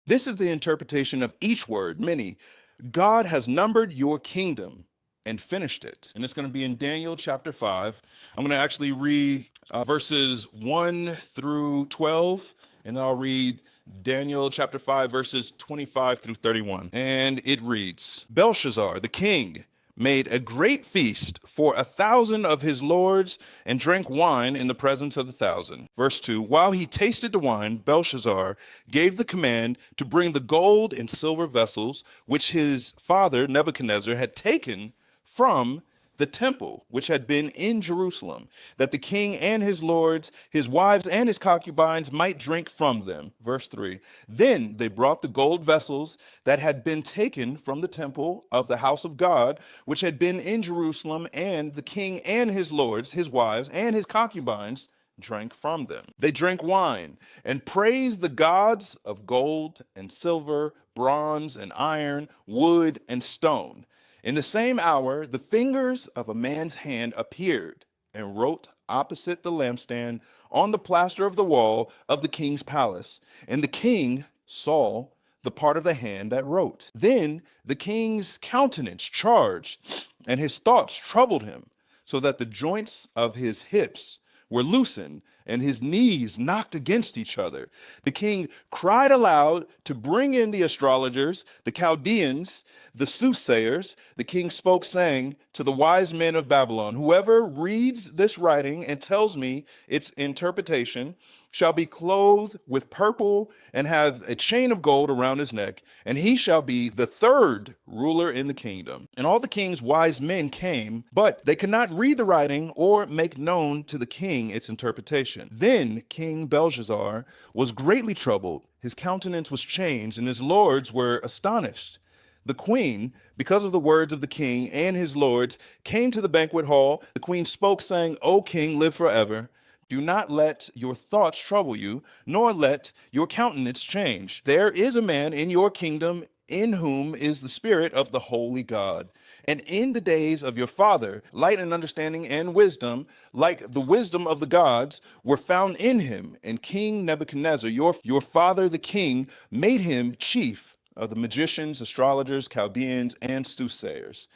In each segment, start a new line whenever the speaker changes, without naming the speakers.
This is the interpretation of each word, MENE. God has numbered your kingdom and finished it. And it's going to be in Daniel chapter 5. I'm going to actually read verses 1 through 12, and then I'll read Daniel chapter 5, verses 25 through 31. And it reads, Belshazzar, the king, made a great feast for 1,000 of his lords and drank wine in the presence of the 1,000. Verse 2, while he tasted the wine, Belshazzar gave the command to bring the gold and silver vessels which his father Nebuchadnezzar had taken from the temple which had been in Jerusalem, that the king and his lords, his wives and his concubines might drink from them. Verse 3, then they brought the gold vessels that had been taken from the temple of the house of God, which had been in Jerusalem, and the king and his lords, his wives and his concubines drank from them. They drank wine and praised the gods of gold and silver, bronze and iron, wood and stone. In the same hour, the fingers of a man's hand appeared and wrote opposite the lampstand on the plaster of the wall of the king's palace. And the king saw the part of the hand that wrote. Then the king's countenance charged, and his thoughts troubled him, so that the joints of his hips were loosened, and his knees knocked against each other. The king cried aloud to bring in the astrologers, the Chaldeans, the soothsayers. The king spoke, saying to the wise men of Babylon, whoever reads this writing and tells me its interpretation shall be clothed with purple and have a chain of gold around his neck, and he shall be the third ruler in the kingdom. And all the king's wise men came, but they could not read the writing or make known to the king its interpretation. Then King Belshazzar was greatly troubled, his countenance was changed, and his lords were astonished. The queen, because of the words of the king and his lords, came to the banquet hall. The queen spoke, saying, O king, live forever. Do not let your thoughts trouble you, nor let your countenance change. There is a man in your kingdom in whom is the spirit of the holy God. And in the days of your father, light and understanding and wisdom, like the wisdom of the gods, were found in him. And King Nebuchadnezzar, your father the king, made him chief of the magicians, astrologers, Chaldeans, and soothsayers.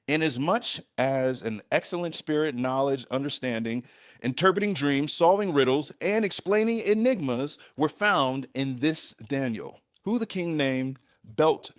Inasmuch as an excellent spirit, knowledge, understanding, interpreting dreams, solving riddles, and explaining enigmas were found in this Daniel, who the king named Belshazzar.